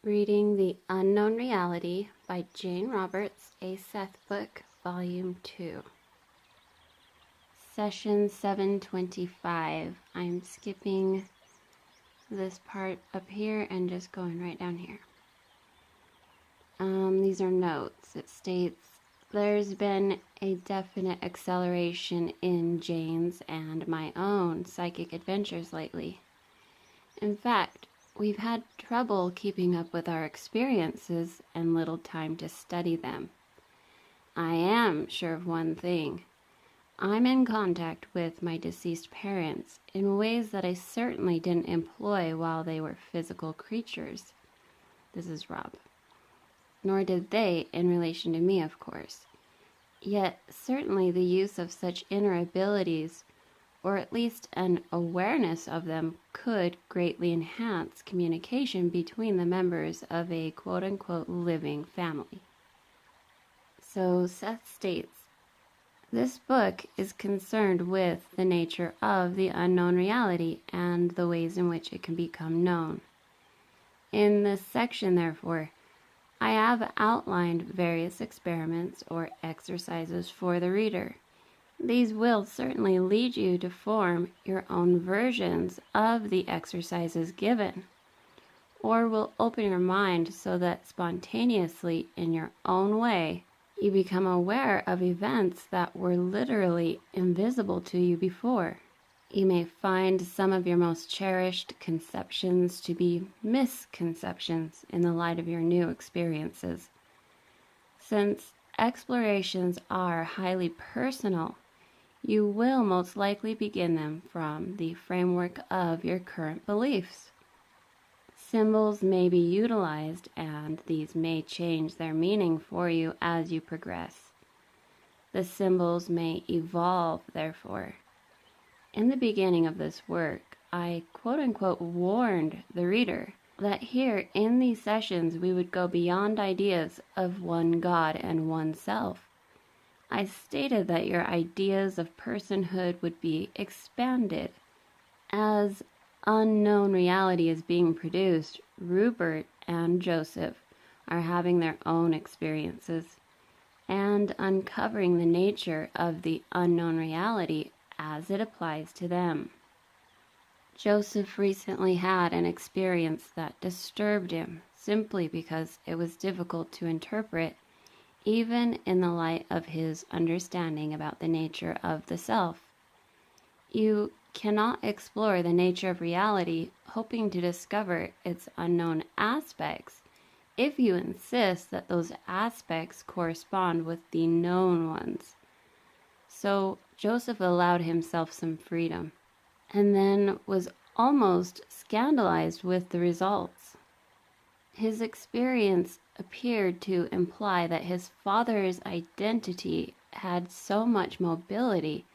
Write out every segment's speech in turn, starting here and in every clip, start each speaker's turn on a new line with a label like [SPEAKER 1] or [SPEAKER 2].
[SPEAKER 1] Reading The Unknown Reality by Jane Roberts, a Seth book, Volume 2. Session 725. I'm skipping this part up here and just going right down here. These are notes. It states, there's been a definite acceleration in Jane's and my own psychic adventures lately. In fact, we've had trouble keeping up with our experiences and little time to study them. I am sure of one thing. I'm in contact with my deceased parents in ways that I certainly didn't employ while they were physical creatures. This is Rob. Nor did they in relation to me, of course. Yet, certainly the use of such inner abilities, or at least an awareness of them, could greatly enhance communication between the members of a quote-unquote living family. So Seth states, this book is concerned with the nature of the unknown reality and the ways in which it can become known. In this section, therefore, I have outlined various experiments or exercises for the reader. These will certainly lead you to form your own versions of the exercises given, or will open your mind so that spontaneously, in your own way, you become aware of events that were literally invisible to you before. You may find some of your most cherished conceptions to be misconceptions in the light of your new experiences. Since explorations are highly personal, you will most likely begin them from the framework of your current beliefs. Symbols may be utilized, and these may change their meaning for you as you progress. The symbols may evolve, therefore. In the beginning of this work, I quote-unquote warned the reader that here in these sessions we would go beyond ideas of one God and one self. I stated that your ideas of personhood would be expanded. As unknown reality is being produced, Rupert and Joseph are having their own experiences and uncovering the nature of the unknown reality as it applies to them. Joseph recently had an experience that disturbed him simply because it was difficult to interpret, even in the light of his understanding about the nature of the self. You cannot explore the nature of reality hoping to discover its unknown aspects if you insist that those aspects correspond with the known ones. So Joseph allowed himself some freedom, and then was almost scandalized with the results. His experience appeared to imply that his father's identity had so much mobility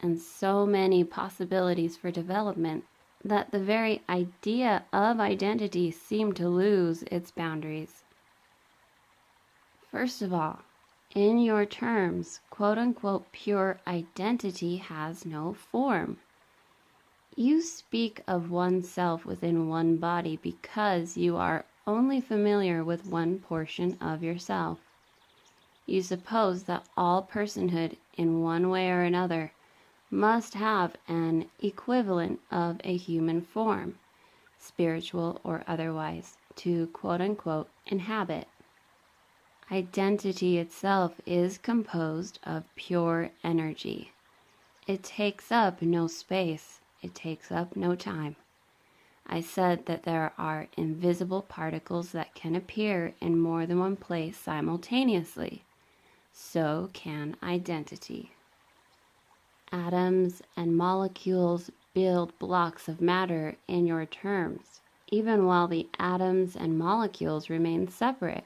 [SPEAKER 1] and so many possibilities for development that the very idea of identity seemed to lose its boundaries. First of all, in your terms, quote-unquote pure identity has no form. You speak of oneself within one body because you are only familiar with one portion of yourself. You suppose that all personhood, in one way or another, must have an equivalent of a human form, spiritual or otherwise, to quote-unquote inhabit. Identity itself is composed of pure energy. It takes up no space. It takes up no time. I said that there are invisible particles that can appear in more than one place simultaneously. So can identity. Atoms and molecules build blocks of matter in your terms, even while the atoms and molecules remain separate.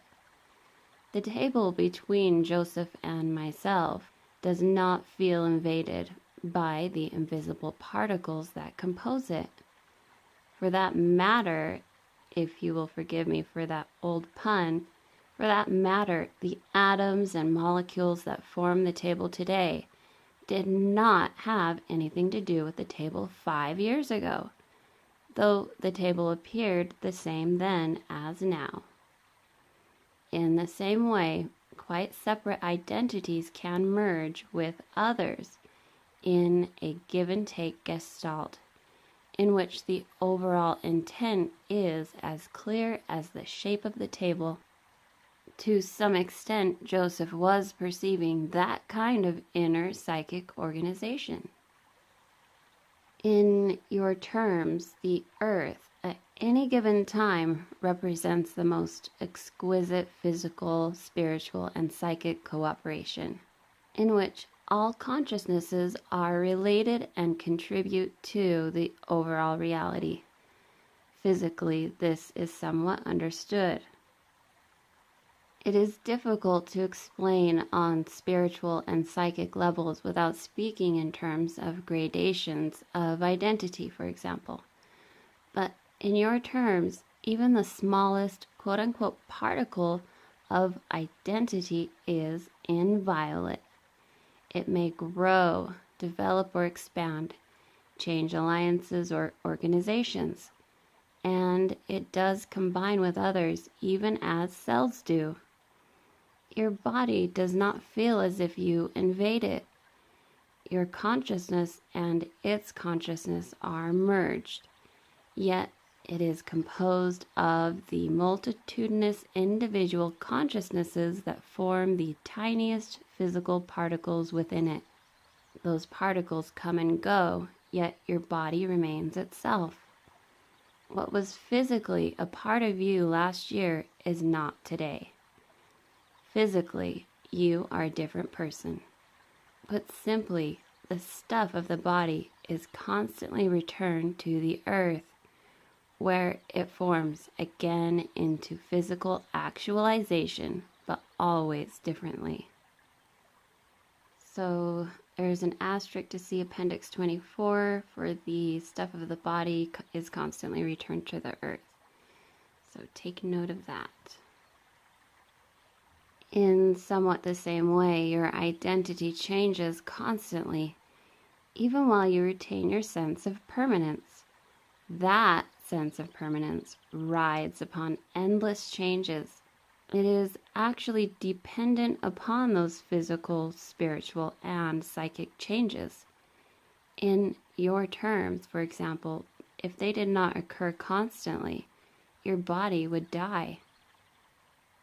[SPEAKER 1] The table between Joseph and myself does not feel invaded by the invisible particles that compose it. For that matter, if you will forgive me for that old pun, for that matter, the atoms and molecules that form the table today did not have anything to do with the table 5 years ago. though the table appeared the same then as now. In the same way, quite separate identities can merge with others in a give-and-take gestalt, in which the overall intent is as clear as the shape of the table. To some extent, Joseph was perceiving that kind of inner psychic organization. In your terms, the earth at any given time represents the most exquisite physical, spiritual, and psychic cooperation, in which all consciousnesses are related and contribute to the overall reality. Physically, this is somewhat understood. It is difficult to explain on spiritual and psychic levels without speaking in terms of gradations of identity, for example. But in your terms, even the smallest quote-unquote particle of identity is inviolate. It may grow, develop, or expand, change alliances or organizations, and it does combine with others even as cells do. Your body does not feel as if you invade it. Your consciousness and its consciousness are merged, yet it is composed of the multitudinous individual consciousnesses that form the tiniest physical particles within it. Those particles come and go, yet your body remains itself. What was physically a part of you last year is not today. Physically, you are a different person. Put simply, the stuff of the body is constantly returned to the earth, where it forms again into physical actualization, but always differently. So there's an asterisk to see Appendix 24 for the stuff of the body is constantly returned to the earth. So take note of that. In somewhat the same way, your identity changes constantly, even while you retain your sense of permanence. That sense of permanence rides upon endless changes. It is actually dependent upon those physical, spiritual, and psychic changes. In your terms, for example, if they did not occur constantly, your body would die.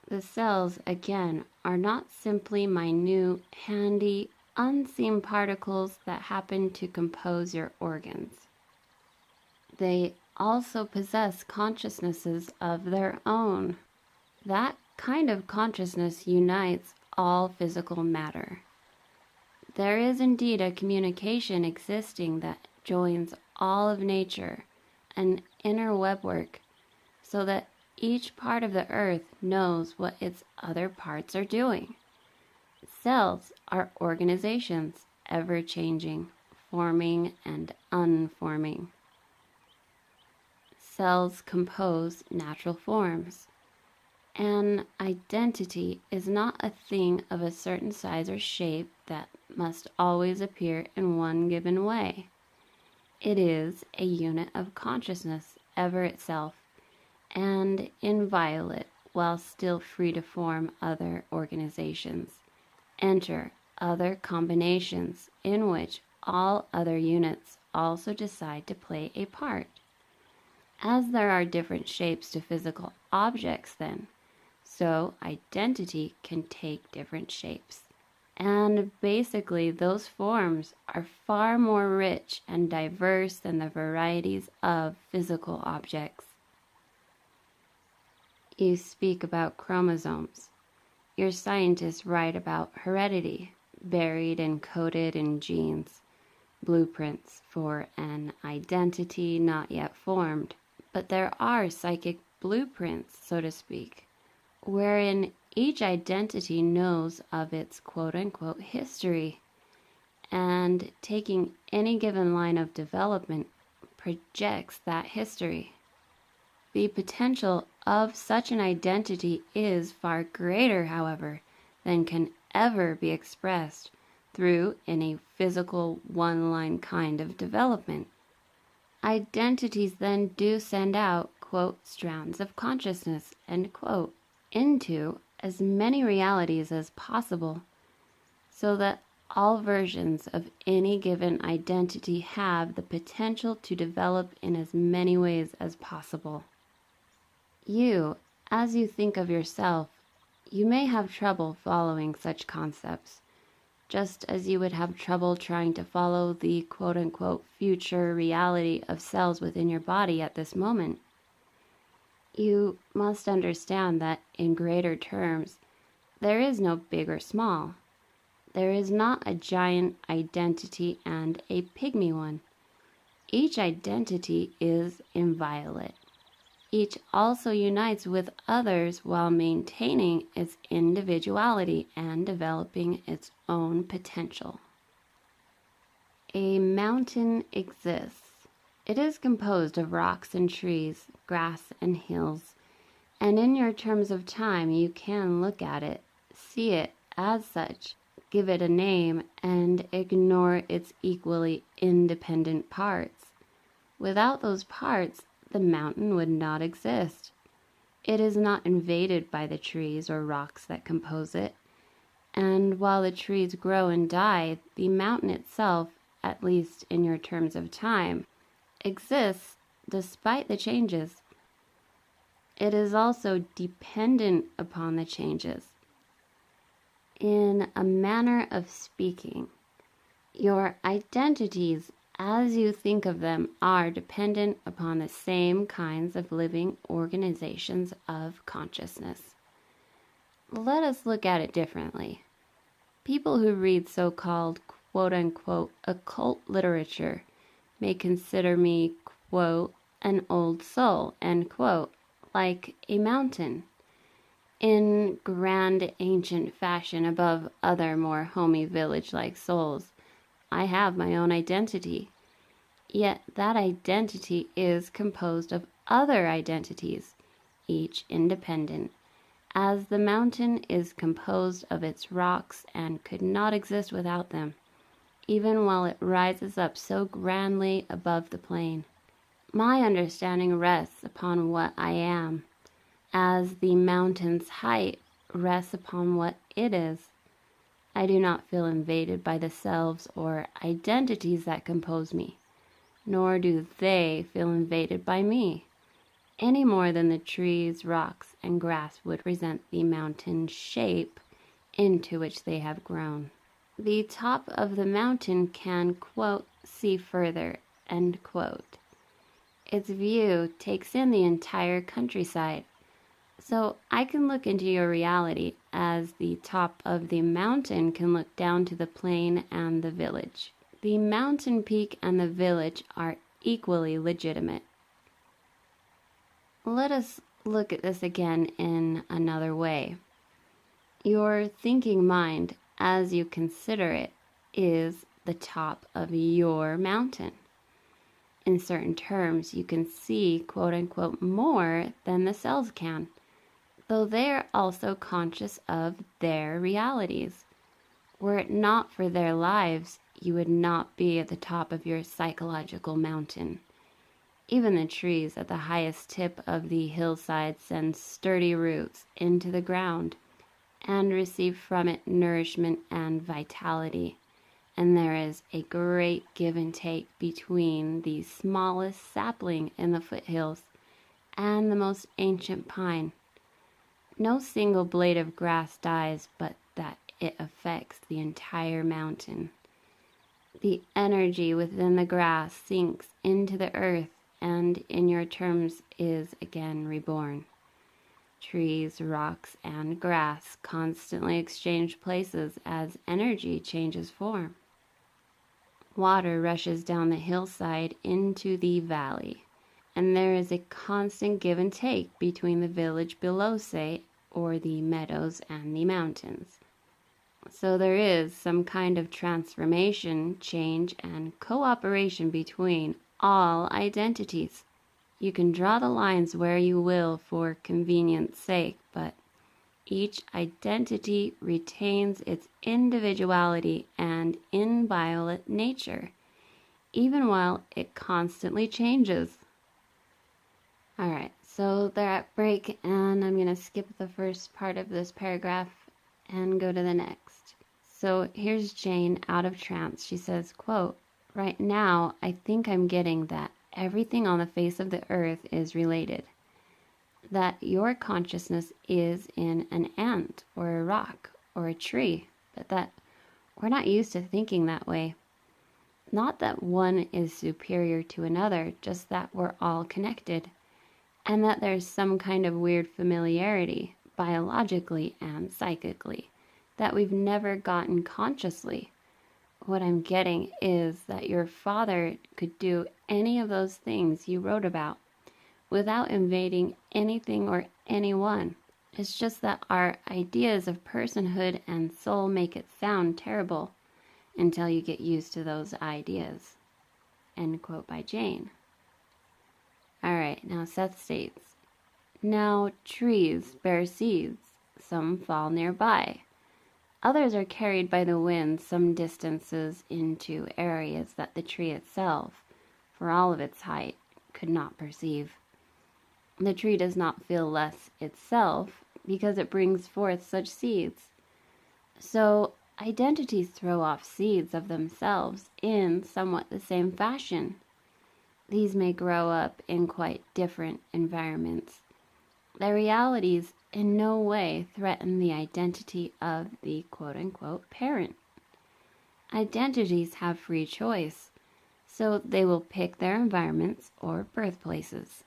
[SPEAKER 1] The cells, again, are not simply minute, handy, unseen particles that happen to compose your organs. They also possess consciousnesses of their own. That kind of consciousness unites all physical matter. There is indeed a communication existing that joins all of nature, an inner webwork, so that each part of the earth knows what its other parts are doing. Cells are organizations, ever-changing, forming and unforming. Cells compose natural forms. An identity is not a thing of a certain size or shape that must always appear in one given way. It is a unit of consciousness, ever itself, and inviolate, while still free to form other organizations. Enter other combinations in which all other units also decide to play a part. As there are different shapes to physical objects then, so identity can take different shapes. And basically, those forms are far more rich and diverse than the varieties of physical objects. You speak about chromosomes. Your scientists write about heredity, buried and coded in genes, blueprints for an identity not yet formed. But there are psychic blueprints, so to speak, wherein each identity knows of its quote-unquote history, and taking any given line of development projects that history. The potential of such an identity is far greater, however, than can ever be expressed through any physical one-line kind of development. identities then do send out, quote, strands of consciousness, end quote, into as many realities as possible, so that all versions of any given identity have the potential to develop in as many ways as possible. You, as you think of yourself, you may have trouble following such concepts, just as you would have trouble trying to follow the quote-unquote future reality of cells within your body at this moment. You must understand that in greater terms, there is no big or small. There is not a giant identity and a pygmy one. Each identity is inviolate. Each also unites with others while maintaining its individuality and developing its own potential. A mountain exists. It is composed of rocks and trees, grass and hills, and in your terms of time you can look at it, see it as such, give it a name, and ignore its equally independent parts. Without those parts, the mountain would not exist. It is not invaded by the trees or rocks that compose it, and while the trees grow and die, the mountain itself, at least in your terms of time, exists despite the changes. It is also dependent upon the changes. In a manner of speaking, your identities as you think of them are dependent upon the same kinds of living organizations of consciousness. Let us look at it differently. People who read so-called quote-unquote occult literature may consider me, quote, an old soul, end quote, like a mountain, in grand ancient fashion above other more homey village-like souls. I have my own identity, yet that identity is composed of other identities, each independent, as the mountain is composed of its rocks and could not exist without them, even while it rises up so grandly above the plain. My understanding rests upon what I am, as the mountain's height rests upon what it is. I do not feel invaded by the selves or identities that compose me, nor do they feel invaded by me, any more than the trees, rocks, and grass would resent the mountain shape into which they have grown. The top of the mountain can, quote, see further, end quote. Its view takes in the entire countryside. So I can look into your reality as the top of the mountain can look down to the plain and the village. The mountain peak and the village are equally legitimate. Let us look at this again in another way. Your thinking mind, as you consider it, is the top of your mountain. In certain terms, you can see, quote-unquote, more than the cells can, though they are also conscious of their realities. Were it not for their lives, you would not be at the top of your psychological mountain. Even the trees at the highest tip of the hillside send sturdy roots into the ground and receive from it nourishment and vitality. And there is a great give and take between the smallest sapling in the foothills and the most ancient pine. No single blade of grass dies, but that it affects the entire mountain. The energy within the grass sinks into the earth and, in your terms, is again reborn. Trees, rocks, and grass constantly exchange places as energy changes form. Water rushes down the hillside into the valley, and there is a constant give and take between the village below, say, or the meadows and the mountains. So there is some kind of transformation, change, and cooperation between all identities. You can draw the lines where you will for convenience sake, but each identity retains its individuality and inviolate nature. even while it constantly changes. Alright, so they're at break, and I'm going to skip the first part of this paragraph and go to the next. So here's Jane out of trance. She says, quote, "Right now, I think I'm getting that everything on the face of the earth is related. That your consciousness is in an ant or a rock or a tree, but that we're not used to thinking that way. Not that one is superior to another, just that we're all connected, and that there's some kind of weird familiarity, biologically and psychically, that we've never gotten consciously. What I'm getting is that your father could do any of those things you wrote about without invading anything or anyone. It's just that our ideas of personhood and soul make it sound terrible until you get used to those ideas." End quote by Jane. Alright, now Seth states, "Now trees bear seeds. Some fall nearby. Others are carried by the wind some distances into areas that the tree itself, for all of its height, could not perceive. The tree does not feel less itself because it brings forth such seeds. So identities throw off seeds of themselves in somewhat the same fashion. These may grow up in quite different environments. Their realities in no way threaten the identity of the quote-unquote parent. Identities have free choice, so they will pick their environments or birthplaces.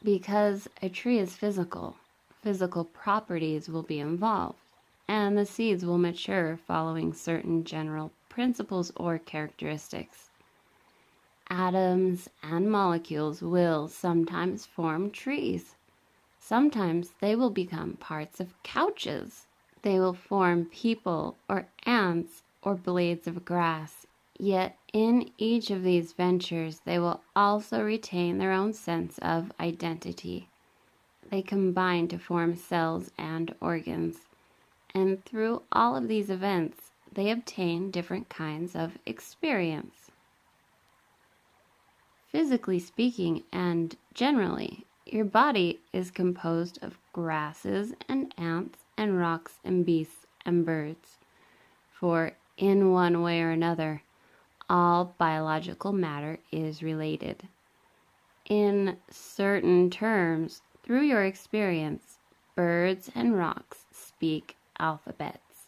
[SPEAKER 1] Because a tree is physical properties will be involved, and the seeds will mature following certain general principles or characteristics. Atoms and molecules will sometimes form trees. Sometimes they will become parts of couches. They will form people or ants or blades of grass. Yet in each of these ventures, they will also retain their own sense of identity. They combine to form cells and organs, and through all of these events, they obtain different kinds of experience. Physically speaking, and generally, your body is composed of grasses and ants and rocks and beasts and birds, for in one way or another, all biological matter is related. In certain terms, through your experience, birds and rocks speak alphabets,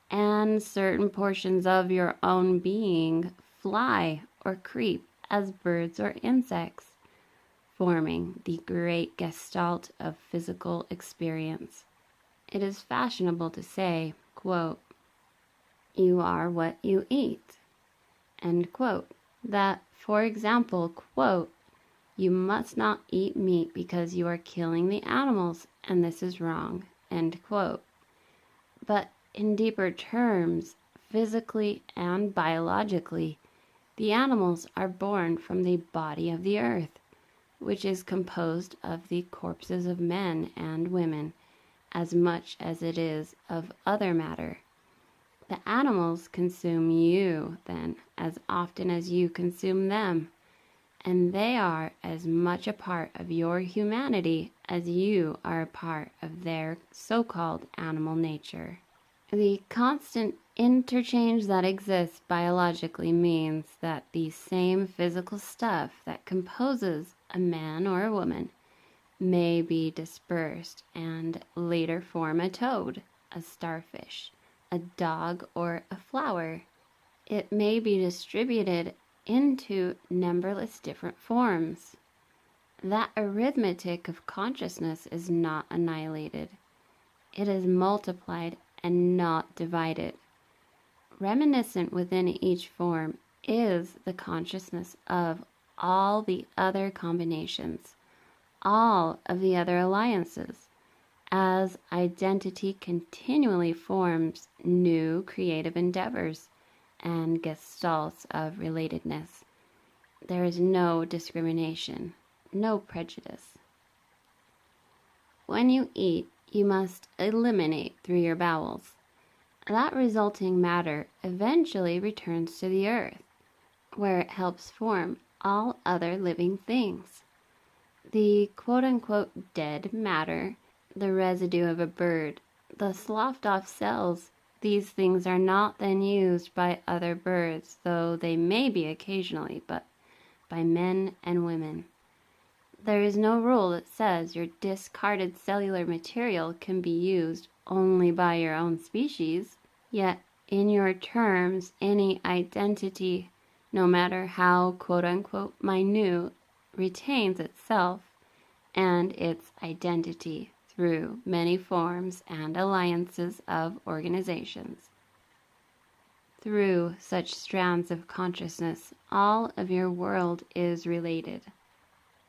[SPEAKER 1] and certain portions of your own being fly or creep as birds or insects, forming the great gestalt of physical experience. It is fashionable to say, quote, "You are what you eat," end quote. That, for example, quote, "You must not eat meat because you are killing the animals, and this is wrong," end quote. But in deeper terms, physically and biologically, the animals are born from the body of the earth, which is composed of the corpses of men and women, as much as it is of other matter. The animals consume you, then, as often as you consume them, and they are as much a part of your humanity as you are a part of their so-called animal nature. The constant interchange that exists biologically means that the same physical stuff that composes a man or a woman may be dispersed and later form a toad, a starfish, a dog, or a flower. It may be distributed into numberless different forms. That arithmetic of consciousness is not annihilated. It is multiplied and not divided. Reminiscent within each form is the consciousness of all the other combinations, all of the other alliances, as identity continually forms new creative endeavors and gestalts of relatedness. There is no discrimination, no prejudice. When you eat, you must eliminate through your bowels. That resulting matter eventually returns to the earth, where it helps form all other living things. The quote-unquote dead matter, the residue of a bird, the sloughed-off cells, these things are not then used by other birds, though they may be occasionally, but by men and women. There is no rule that says your discarded cellular material can be used only by your own species, yet in your terms, any identity, no matter how quote-unquote minute, retains itself and its identity through many forms and alliances of organizations. Through such strands of consciousness, all of your world is related.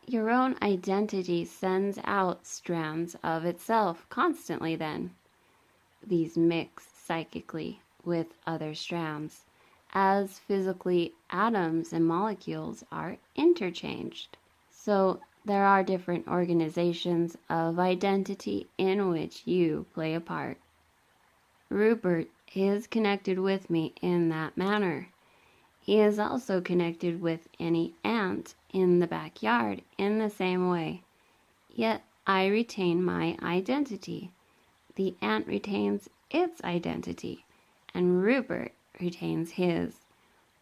[SPEAKER 1] Your own identity sends out strands of itself constantly then. These mix psychically with other strands, as physically atoms and molecules are interchanged. So there are different organizations of identity in which you play a part. Rupert is connected with me in that manner. He is also connected with any ant in the backyard in the same way. Yet I retain my identity. The ant retains its identity, and Rupert retains his.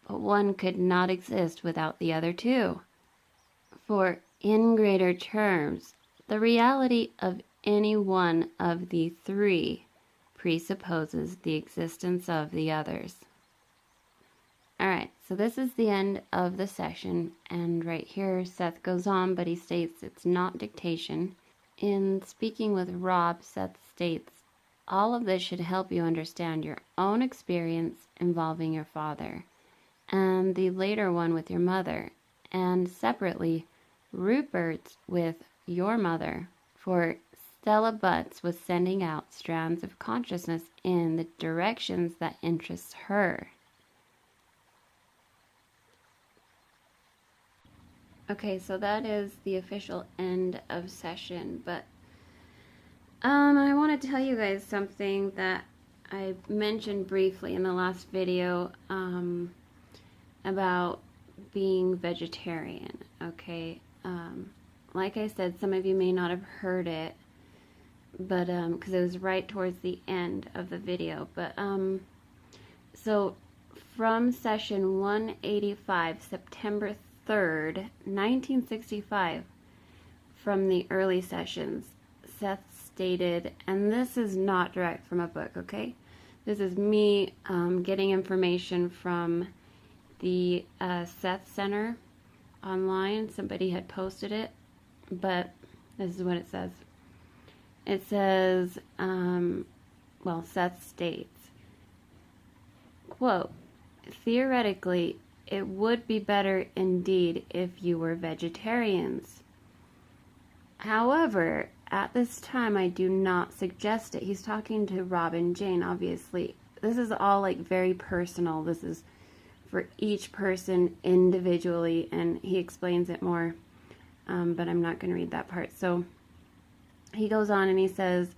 [SPEAKER 1] But one could not exist without the other two. For in greater terms, the reality of any one of the three presupposes the existence of the others. Alright, so this is the end of the session, and right here Seth goes on, but he states it's not dictation. In speaking with Rob, Seth states, all of this should help you understand your own experience involving your father, and the later one with your mother, and separately, Rupert's with your mother, for Stella Butts was sending out strands of consciousness in the directions that interests her. Okay, so that is the official end of session, but I want to tell you guys something that I mentioned briefly in the last video about being vegetarian, okay? Like I said, some of you may not have heard it, but because it was right towards the end of the video, but so from session 185, September 3rd, 1965, from the early sessions, Seth stated, and this is not direct from a book, okay? This is me getting information from the Seth Center online. Somebody had posted it, but this is what it says. It says, well, Seth states, quote, theoretically, it would be better indeed if you were vegetarians. However, at this time, I do not suggest it. He's talking to Rob and Jane, obviously. This is all like very personal. This is for each person individually, and he explains it more, but I'm not going to read that part. So he goes on and he says,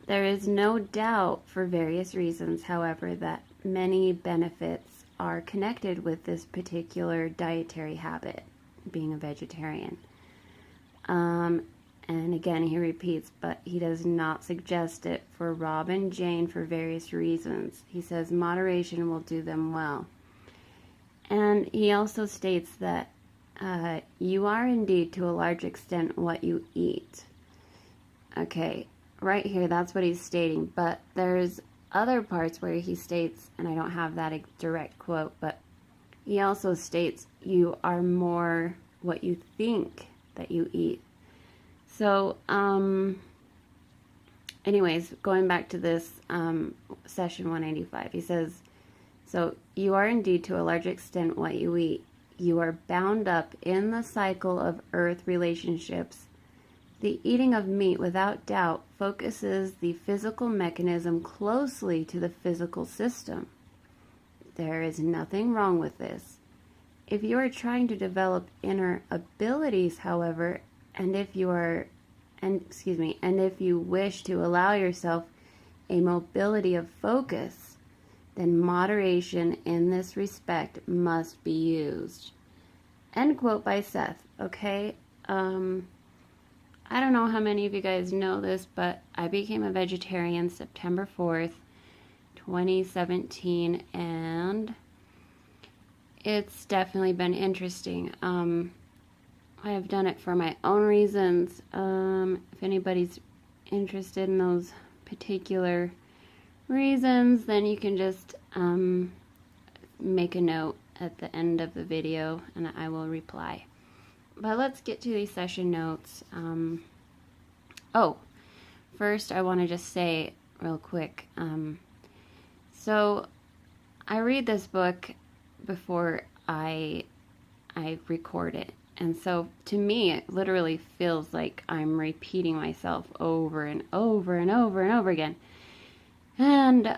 [SPEAKER 1] there is no doubt for various reasons, however, that many benefits are connected with this particular dietary habit, being a vegetarian. And again, he repeats, but he does not suggest it for Rob and Jane for various reasons. He says moderation will do them well. And he also states that you are indeed to a large extent what you eat. Okay, right here, that's what he's stating, but there's other parts where he states, and I don't have that direct quote, but he also states you are more what you think that you eat. So, anyways, going back to this session 185, he says, so you are indeed to a large extent what you eat. You are bound up in the cycle of earth relationships. The eating of meat, without doubt, focuses the physical mechanism closely to the physical system. There is nothing wrong with this. If you are trying to develop inner abilities, however, and if you wish to allow yourself a mobility of focus, then moderation in this respect must be used. End quote by Seth. Okay, I don't know how many of you guys know this, but I became a vegetarian September 4th, 2017, and it's definitely been interesting. I have done it for my own reasons. If anybody's interested in those particular reasons, then you can just make a note at the end of the video and I will reply. But let's get to these session notes. First I want to just say real quick, so I read this book before I record it, and so to me it literally feels like I'm repeating myself over and over and over and over again, and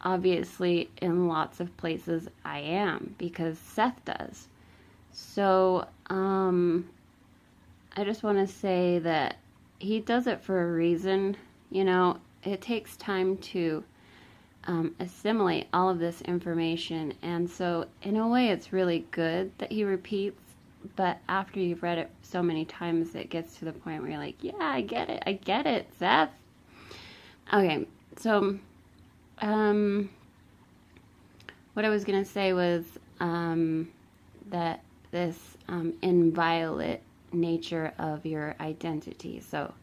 [SPEAKER 1] obviously in lots of places I am, because Seth does. So I just want to say that he does it for a reason. You know, it takes time to assimilate all of this information, and so in a way it's really good that he repeats, but after you've read it so many times it gets to the point where you're like, yeah, I get it, Seth. Okay, so what I was gonna say was that this inviolate nature of your identity. So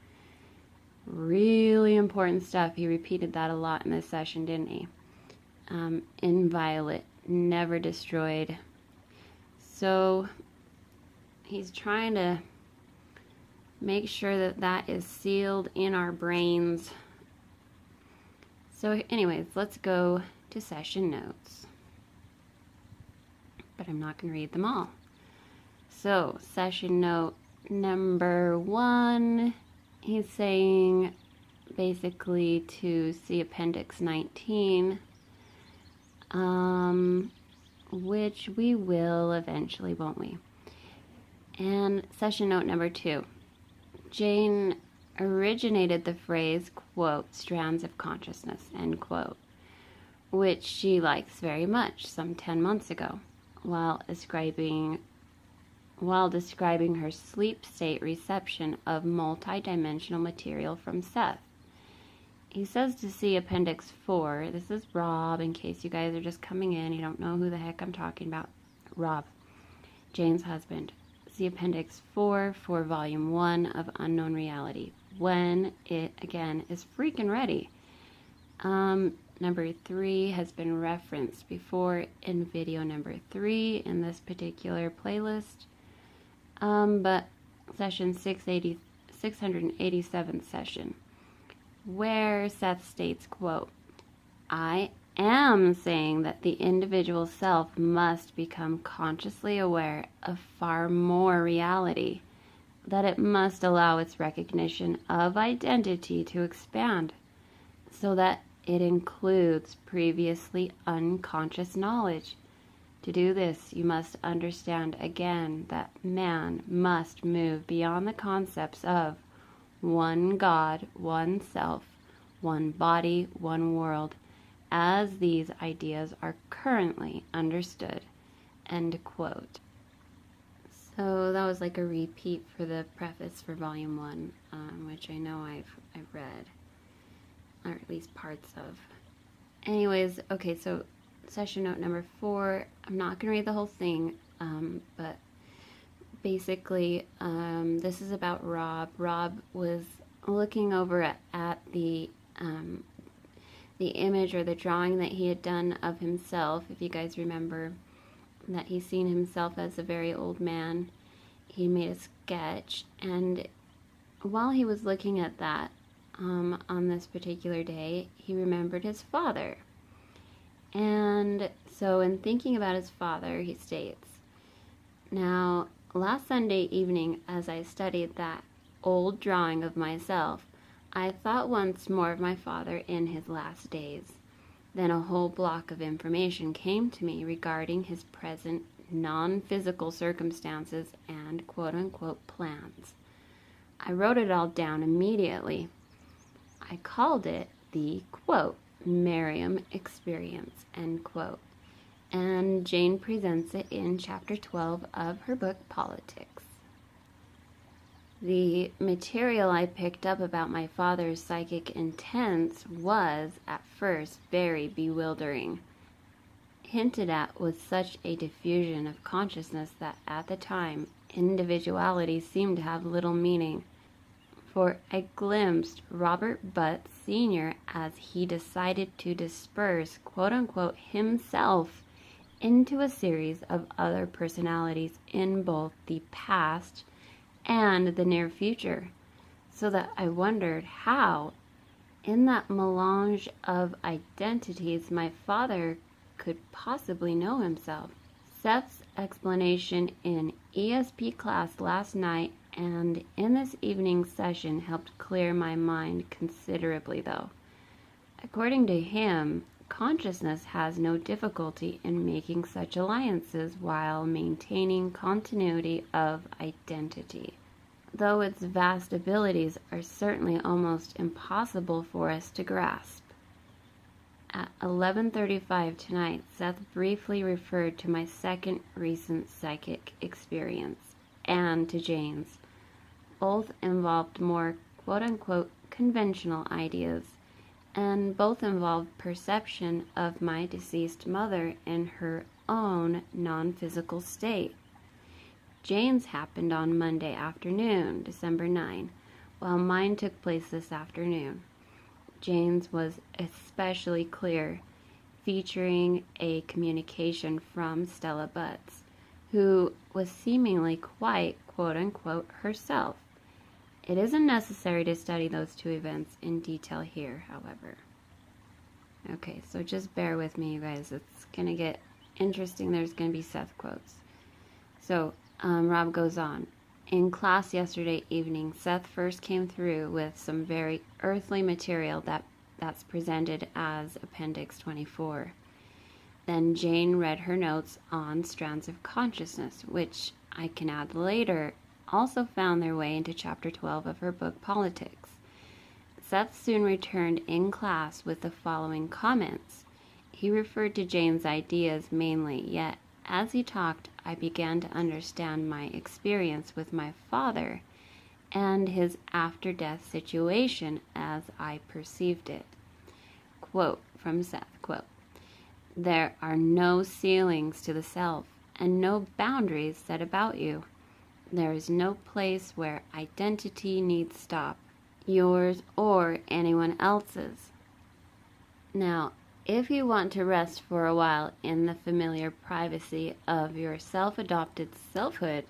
[SPEAKER 1] really important stuff. He repeated that a lot in this session, didn't he? Inviolate, never destroyed. So he's trying to make sure that that is sealed in our brains. So anyways, let's go to session notes. But I'm not going to read them all. So session note number 1, he's saying basically to see Appendix 19, which we will eventually, won't we? And session note number 2, Jane originated the phrase, quote, strands of consciousness, end quote, which she likes very much, some 10 months ago, while describing her sleep state reception of multidimensional material from Seth. He says to see Appendix 4. This is Rob, in case you guys are just coming in. You don't know who the heck I'm talking about. Rob, Jane's husband. See Appendix 4 for Volume 1 of Unknown Reality, when it, again, is freaking ready. Number 3 has been referenced before in video number 3 in this particular playlist. But session 687 session, where Seth states, quote, I am saying that the individual self must become consciously aware of far more reality, that it must allow its recognition of identity to expand, so that it includes previously unconscious knowledge. To do this, you must understand again that man must move beyond the concepts of one God, one self, one body, one world, as these ideas are currently understood. End quote. So that was like a repeat for the preface for Volume 1, which I know I've read, or at least parts of. Anyways, okay, so session note number 4, I'm not going to read the whole thing, but basically this is about Rob. Rob was looking over at the image or the drawing that he had done of himself. If you guys remember that he's seen himself as a very old man, he made a sketch, and while he was looking at that on this particular day, he remembered his father. And so in thinking about his father, he states, now, last Sunday evening, as I studied that old drawing of myself, I thought once more of my father in his last days. Then a whole block of information came to me regarding his present non-physical circumstances and quote-unquote plans. I wrote it all down immediately. I called it the, quote, Merriam experience, end quote. And Jane presents it in chapter 12 of her book, Politics. The material I picked up about my father's psychic intents was, at first, very bewildering. Hinted at with such a diffusion of consciousness that at the time, individuality seemed to have little meaning. For I glimpsed Robert Butt Sr. as he decided to disperse, quote-unquote, himself into a series of other personalities in both the past and the near future, so that I wondered how, in that melange of identities, my father could possibly know himself. Seth's explanation in ESP class last night and in this evening's session helped clear my mind considerably, though. According to him, consciousness has no difficulty in making such alliances while maintaining continuity of identity, though its vast abilities are certainly almost impossible for us to grasp. At 11:35 tonight, Seth briefly referred to my second recent psychic experience and to Jane's. Both involved more quote-unquote conventional ideas, and both involved perception of my deceased mother in her own non-physical state. Jane's happened on Monday afternoon, December 9, while mine took place this afternoon. Jane's was especially clear, featuring a communication from Stella Butts, who was seemingly quite, quote-unquote, herself. It isn't necessary to study those two events in detail here, however. Okay, so just bear with me, you guys. It's going to get interesting. There's going to be Seth quotes. So, Rob goes on. In class yesterday evening, Seth first came through with some very earthly material that's presented as Appendix 24. Then Jane read her notes on strands of consciousness, which I can add later, also found their way into chapter 12 of her book, Politics. Seth soon returned in class with the following comments. He referred to Jane's ideas mainly, yet as he talked, I began to understand my experience with my father and his after-death situation as I perceived it. Quote from Seth, quote, "There are no ceilings to the self and no boundaries set about you. There is no place where identity needs stop, yours or anyone else's." Now, if you want to rest for a while in the familiar privacy of your self-adopted selfhood,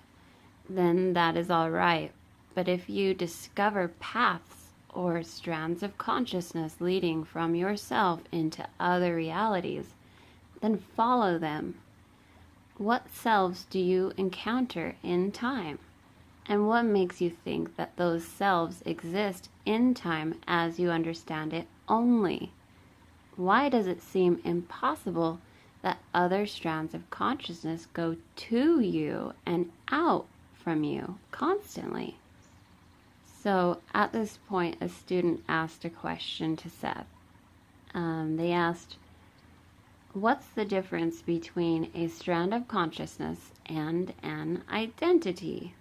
[SPEAKER 1] then that is all right. But if you discover paths or strands of consciousness leading from yourself into other realities, then follow them. What selves do you encounter in time? And what makes you think that those selves exist in time as you understand it only? Why does it seem impossible that other strands of consciousness go to you and out from you constantly? So at this point, a student asked a question to Seth. They asked, what's the difference between a strand of consciousness and an identity?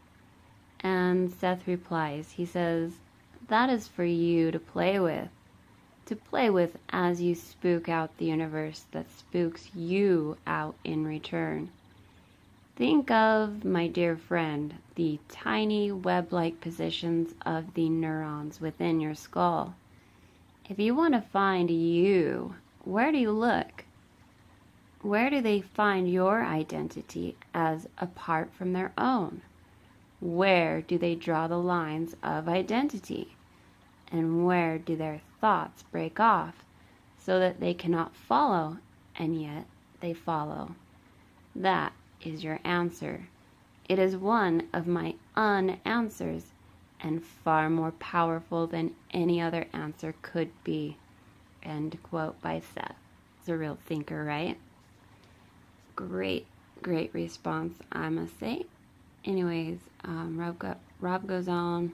[SPEAKER 1] And Seth replies, he says, that is for you to play with as you spook out the universe that spooks you out in return. Think of, my dear friend, the tiny web-like positions of the neurons within your skull. If you want to find you, where do you look? Where do they find your identity as apart from their own? Where do they draw the lines of identity? And where do their thoughts break off so that they cannot follow, and yet they follow? That is your answer. It is one of my unanswers, and far more powerful than any other answer could be. End quote by Seth. He's a real thinker, right? Great response, I must say. Anyways, Rob goes on.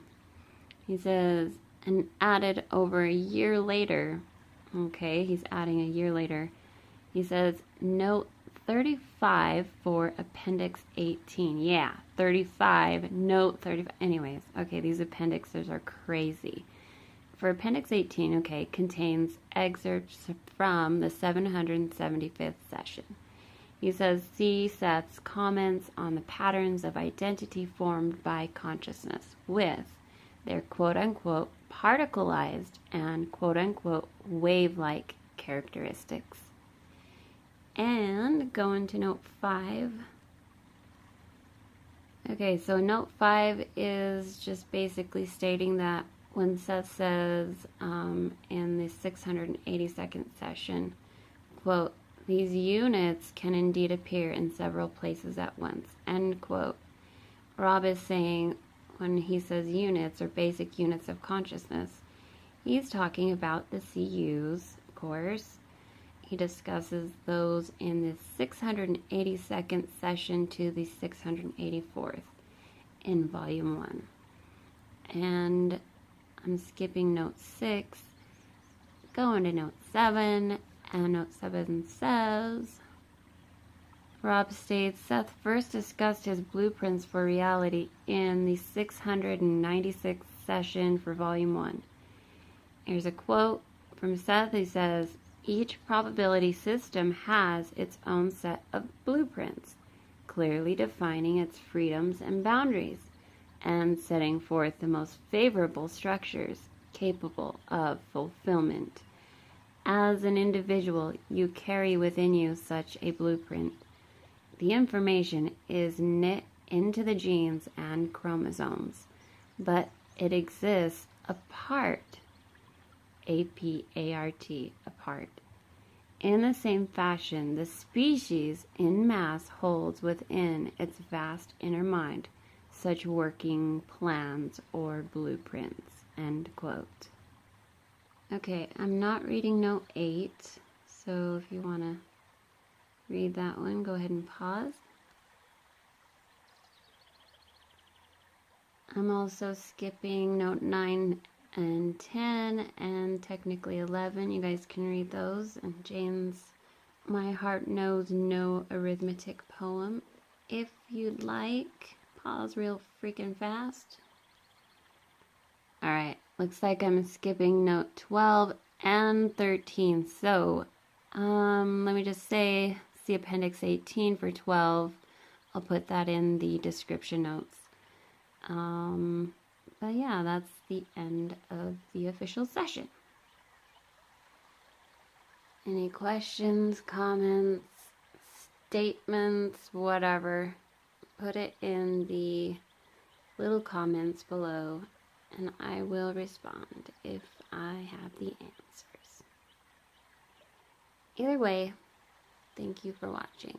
[SPEAKER 1] He says, and added over a year later, Okay, he's adding a year later. He says, note 35 for Appendix 18. Yeah, 35, note 35. Anyways, okay, these appendixes are crazy. For Appendix 18, okay, contains excerpts from the 775th session. He says, see Seth's comments on the patterns of identity formed by consciousness with their quote-unquote particleized and quote-unquote wave-like characteristics. And going to note 5. Okay, so note 5 is just basically stating that when Seth says in the 682nd session, quote, these units can indeed appear in several places at once, end quote. Rob is saying when he says units or basic units of consciousness, he's talking about the CUs, of course. He discusses those in the 682nd session to the 684th in Volume 1. And I'm skipping Note 6, going to Note 7, and Note 7 says, Rob states, Seth first discussed his blueprints for reality in the 696th session for Volume 1. Here's a quote from Seth. He says, each probability system has its own set of blueprints, clearly defining its freedoms and boundaries, and setting forth the most favorable structures capable of fulfillment. As an individual, you carry within you such a blueprint. The information is knit into the genes and chromosomes, but it exists apart, A-P-A-R-T, apart. In the same fashion, the species in mass holds within its vast inner mind such working plans or blueprints, end quote. Okay, I'm not reading Note 8, so if you want to read that one, go ahead and pause. I'm also skipping Note 9 and 10, and technically 11. You guys can read those. And Jane's My Heart Knows No Arithmetic poem. If you'd like, pause real freaking fast. Alright, looks like I'm skipping Note 12 and 13. So, let me just say, see Appendix 18 for 12. I'll put that in the description notes. But yeah, that's the end of the official session. Any questions, comments, statements, whatever, put it in the little comments below, and I will respond if I have the answers. Either way, thank you for watching.